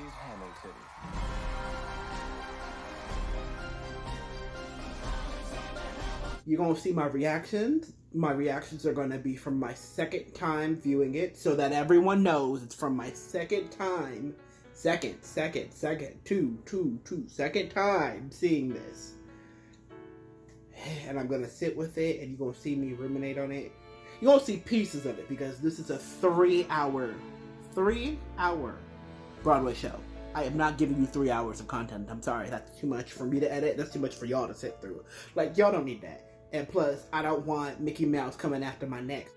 is Hamilton. You're going to see my reactions. My reactions are going to be from my second time viewing it, so that everyone knows it's from my second time. Second time seeing this. And I'm going to sit with it, and you're going to see me ruminate on it. You're going to see pieces of it, because this is a 3-hour Broadway show. I am not giving you 3 hours of content. I'm sorry, that's too much for me to edit. That's too much for y'all to sit through. Like, y'all don't need that. And plus, I don't want Mickey Mouse coming after my neck.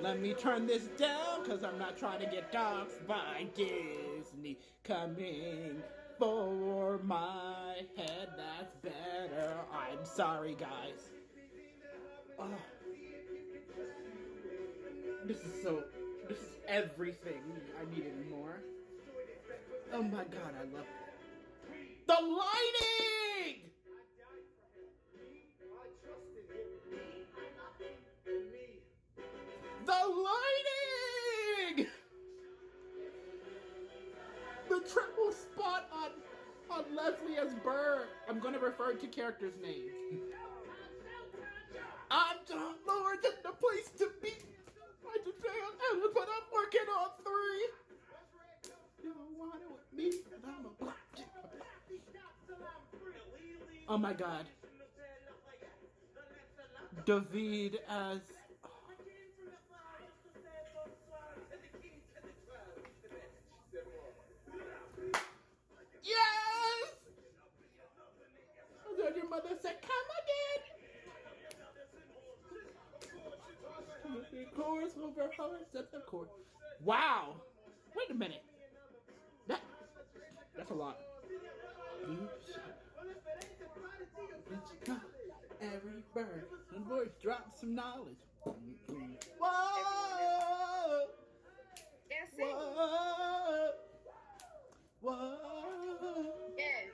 Let me turn this down, because I'm not trying to get doxxed by Disney. Coming for my head, that's better. I'm sorry, guys. This is everything I needed and more. Oh my god, I love it. The lighting! The lighting! The triple spot on Leslie as Burr. I'm gonna refer to characters' names. I'm John Lawrence and the place to be. I just say but I'm working on 3. You don't want it with me, but I'm a black. Oh my god. David as... Yes! I heard your mother said, come again! Chorus over hearts at the chorus. Wow! Wait a minute. That's a lot. Every bird and voice drops some knowledge. Whoa! Whoa! Whoa! Yes,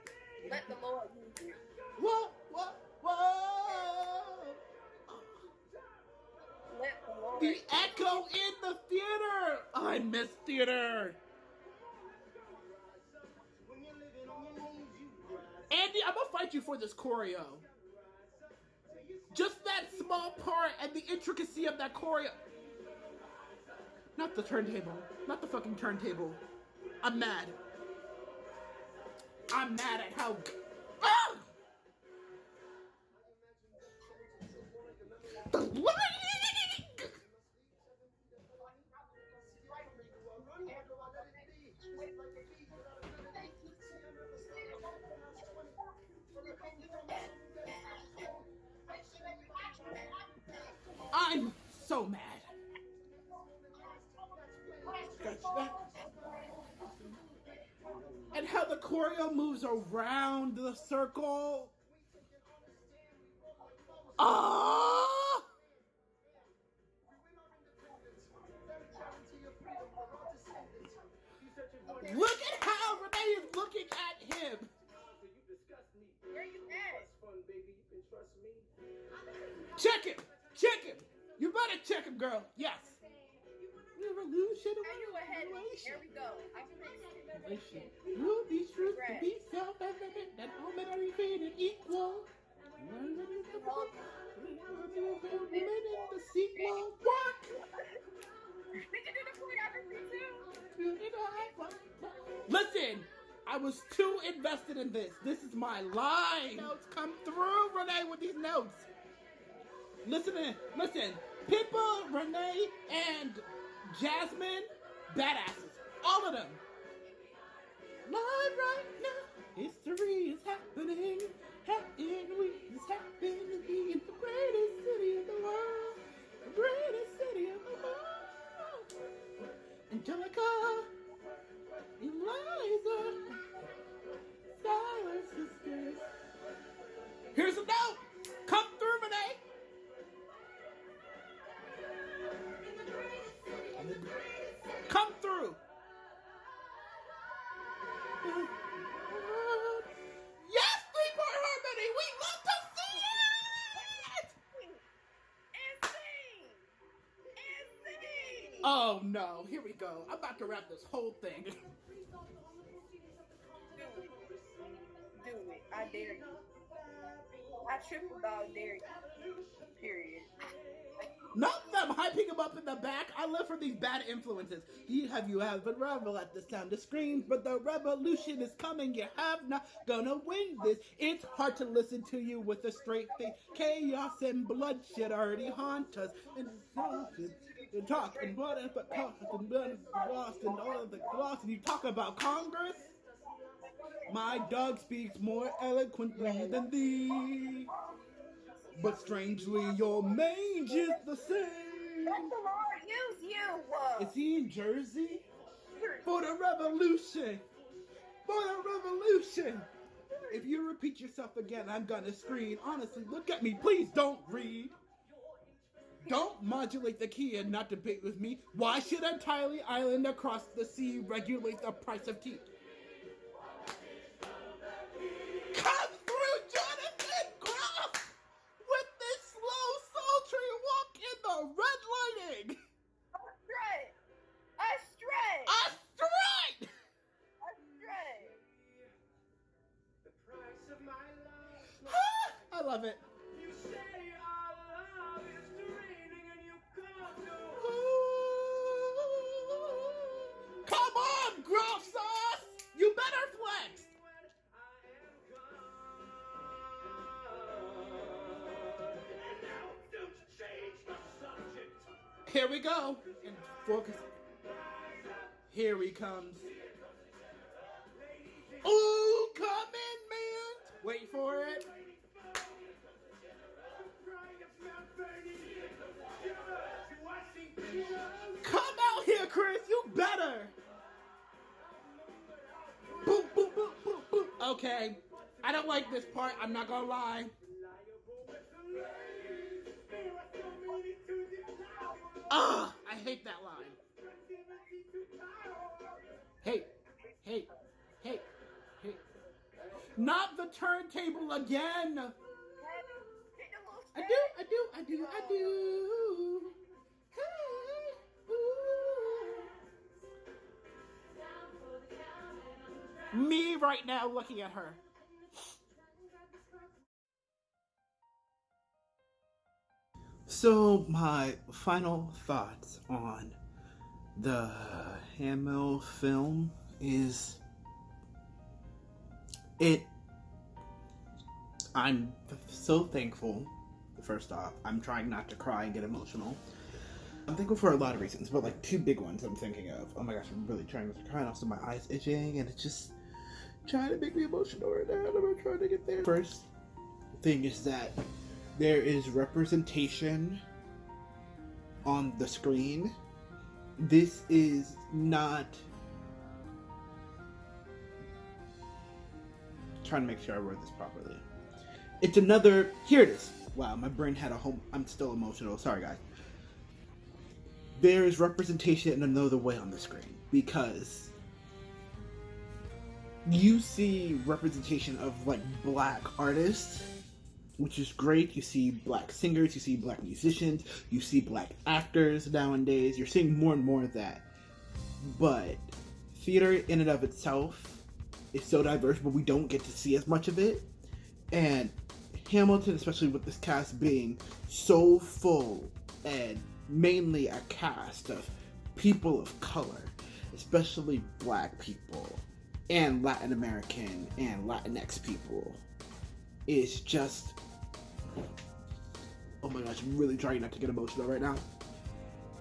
let the Lord use you. Whoa! Whoa! Whoa! Let the Lord. The echo in the theater! I miss theater! Andy, I'm gonna fight you for this choreo. Just that small part and the intricacy of that choreo. Not the turntable. Not the fucking turntable. I'm mad. I'm mad at how... Ah! The lighting! I'm so mad. And how the choreo moves around the circle. Ah! Look at how Renee is looking at him. Where you at? Check him. Check him. You better check him, girl. Yes. Revolution. And you ahead. There we go. I can fix it. Will be true to be self-evident that all men are created equal. Women in the sequel. What? We can do the choreography too. Listen, I was too invested in this. This is my line. Notes come through, Renee, with these notes. Listen. Pippa, Renee, and Jasmine, badasses. All of them. Live right now. History is happening. It's happening in the greatest city in the world. The greatest city in the world. Angelica, Eliza, Skylar sisters. Here's a note. Come through, Renee. Come through. Yes, three-part harmony. We love to see it. Oh no, here we go. I'm about to wrap this whole thing. Do it. I dare you. I triple dog dare you. Period. Not them hyping him up in the back. I live for these bad influences. Have you ever revel at the sound of screams? But the revolution is coming. You have not gonna win this. It's hard to listen to you with a straight face. Chaos and bloodshed already haunt us. And talk and blood and cost and blood and lost and all of the gloss. And you talk about Congress. My dog speaks more eloquently than thee. But strangely, your mange is the same. Let the Lord use you. Is he in Jersey? For the revolution. For the revolution. If you repeat yourself again, I'm gonna scream. Honestly, look at me. Please don't read. Don't modulate the key and not debate with me. Why should a tiny island across the sea regulate the price of tea? Come through, Jonathan Groff! With this slow, sultry walk in the red lighting! A strut! A strut! A strut! A strut! The price of my love. I love it. You say our love is draining and you can't do. Come on, Groff Sauce! You better flex! When I am gone. And now don't change the subject. Here we go. And focus. Here he comes. Ooh, come in, man. Wait for it. Come out here, Chris. You better. Boop, boop, boop, boop, boop. Okay. I don't like this part. I'm not gonna lie. Ugh, I hate that line. Hey, hey, hey, hey. Not the turntable again. I do. Hey, ooh. Me right now looking at her. So my final thoughts on the Hamill film is I'm so thankful. First off, I'm trying not to cry and get emotional. I'm thankful for a lot of reasons, but like two big ones I'm thinking of. Oh my gosh, I'm really trying not to cry, and also my eyes itching, and it's just trying to make me emotional right now, and I'm trying to get there. First thing is that there is representation on the screen. This is not... trying to make sure I word this properly. It's another... Here it is. Wow, my brain had a home... I'm still emotional. Sorry, guys. There is representation in another way on the screen, because you see representation of, like, black artists, which is great. You see black singers, you see black musicians, you see black actors nowadays. You're seeing more and more of that. But theater in and of itself is so diverse, but we don't get to see as much of it. And Hamilton, especially with this cast being so full and mainly a cast of people of color, especially black people and Latin American and Latinx people, is just... oh my gosh, I'm really trying not to get emotional right now.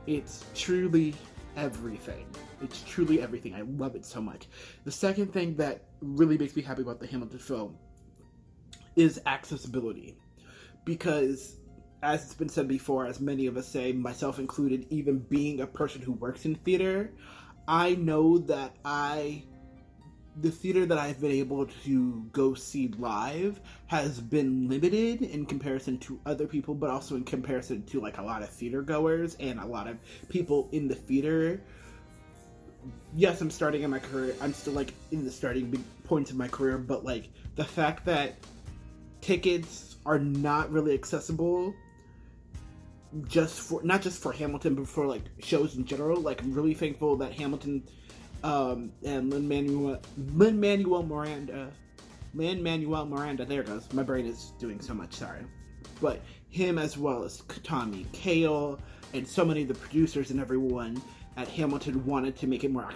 It's truly everything. It's truly everything. I love it so much. The second thing that really makes me happy about the Hamilton film is accessibility. Because, as it's been said before, as many of us say, myself included, even being a person who works in theater, I know that the theater that I've been able to go see live has been limited in comparison to other people, but also in comparison to like a lot of theater goers and a lot of people in the theater. Yes, I'm starting in my career. I'm still like in the starting big points of my career, but like the fact that tickets are not really accessible not just for Hamilton, but for like shows in general. Like, I'm really thankful that Hamilton and Lin-Manuel Miranda, there it goes. My brain is doing so much, sorry. But him, as well as Tommy Kail and so many of the producers and everyone at Hamilton, wanted to make it more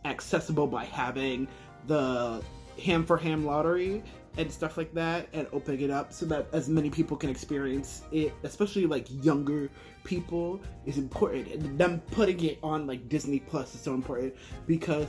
accessible by having the Ham for Ham lottery and stuff like that, and opening it up so that as many people can experience it, especially like younger people, is important. And them putting it on like Disney Plus is so important because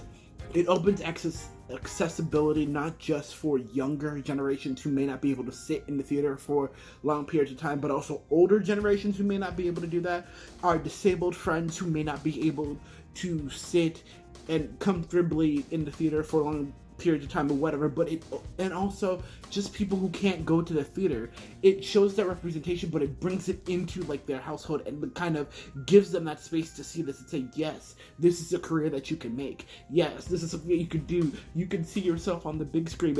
it opens accessibility not just for younger generations who may not be able to sit in the theater for long periods of time, but also older generations who may not be able to do that, our disabled friends who may not be able to sit and comfortably in the theater for long periods of time or whatever, and also just people who can't go to the theater. It shows that representation, but it brings it into like their household and kind of gives them that space to see this and say, yes, this is a career that you can make. Yes, this is something that you could do. You can see yourself on the big screen,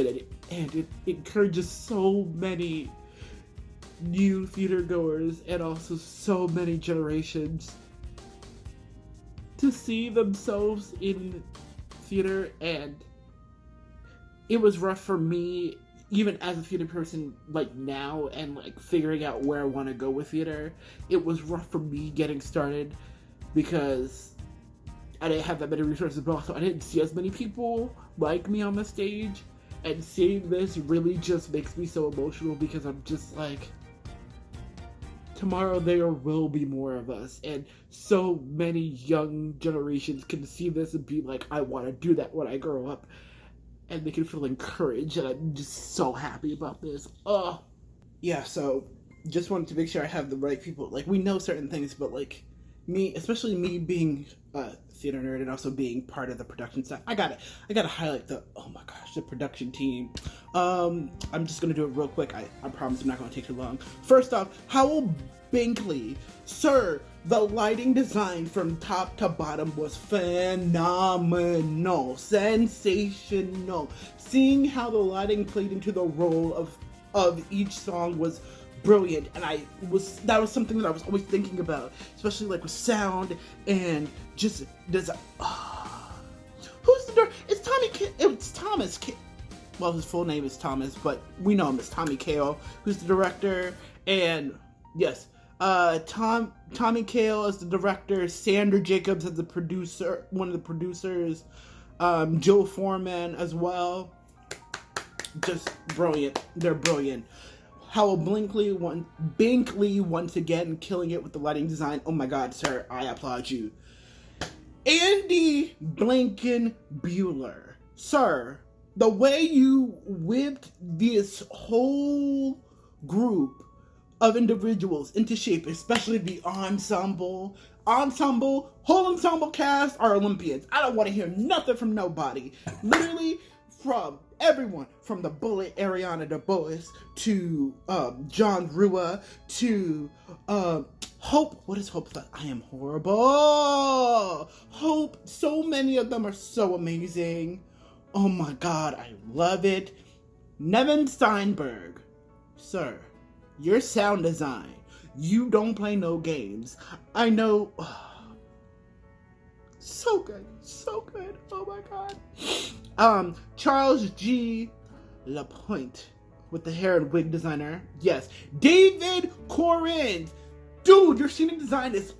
and it encourages so many new theater goers and also so many generations to see themselves in theater. And it was rough for me, even as a theater person, like now, and like figuring out where I want to go with theater. It was rough for me getting started because I didn't have that many resources, but also I didn't see as many people like me on the stage. And seeing this really just makes me so emotional because I'm just like, tomorrow there will be more of us, and so many young generations can see this and be like, I want to do that when I grow up. And they can feel encouraged, and I'm just so happy about this. Oh, yeah, so just wanted to make sure I have the right people. Like, we know certain things, but like me, especially me being a theater nerd and also being part of the production staff, I gotta highlight the production team. I'm just gonna do it real quick. I promise I'm not gonna take too long. First off, Howell Binkley, sir. The lighting design from top to bottom was phenomenal, sensational. Seeing how the lighting played into the role of each song was brilliant, and that was something that I was always thinking about, especially like with sound and just design. Who's the director? It's Thomas. Well, his full name is Thomas, but we know him as Tommy Kail, who's the director, and yes. Tommy Kail as the director, Sandra Jacobs as the producer, one of the producers, Joe Foreman as well. Just brilliant. They're brilliant. Howell Binkley once again killing it with the lighting design. Oh my god, sir, I applaud you. Andy Blankenbuehler, sir, the way you whipped this whole group of individuals into shape, especially the whole ensemble cast are Olympians. I don't want to hear nothing from nobody. Literally, from everyone, from the Bullet, Ariana DeBose, to John Rua, to Hope. What is Hope? I am horrible. Hope. So many of them are so amazing. Oh my god, I love it. Nevin Steinberg, sir. Your sound design. You don't play no games. I know. So good. So good. Oh my god. Charles G. Lapointe with the hair and wig designer. Yes. David Corinth. Dude, your scenic design is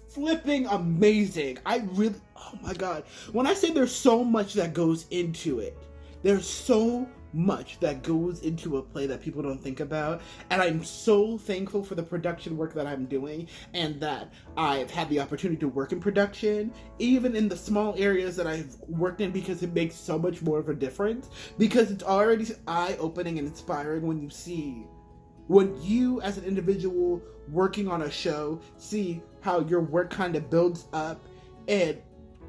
flipping amazing. Oh my god. When I say there's so much that goes into it, there's so much that goes into a play that people don't think about, and I'm so thankful for the production work that I'm doing, and that I've had the opportunity to work in production, even in the small areas that I've worked in, because it makes so much more of a difference, because it's already eye-opening and inspiring when you as an individual working on a show see how your work kind of builds up and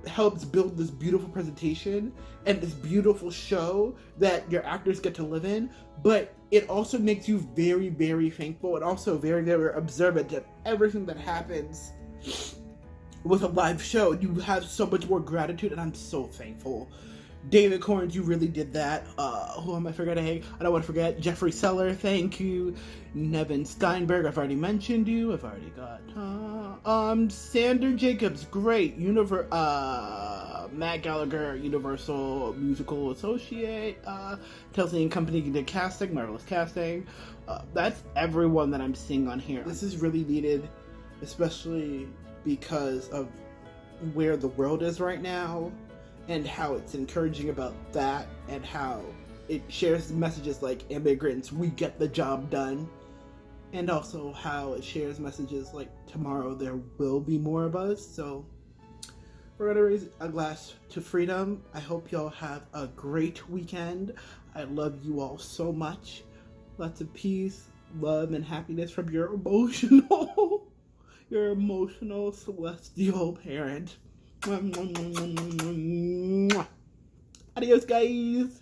helps build this beautiful presentation and this beautiful show that your actors get to live in, but it also makes you very, very thankful and also very, very observant of everything that happens with a live show. You have so much more gratitude, and I'm so thankful David Corns, you really did that. Who am I forgetting? I don't want to forget. Jeffrey Seller, thank you. Nevin Steinberg, I've already mentioned you. I've already got. Sander Jacobs, great. Matt Gallagher, Universal Musical Associate. Kelsey and Company did casting, marvelous casting. That's everyone that I'm seeing on here. This is really needed, especially because of where the world is right now, and how it's encouraging about that, and how it shares messages like immigrants, we get the job done, and also how it shares messages like tomorrow there will be more of us. So we're gonna raise a glass to freedom. I hope y'all have a great weekend. I love you all so much. Lots of peace, love, and happiness from your emotional celestial parent. Adios, guys.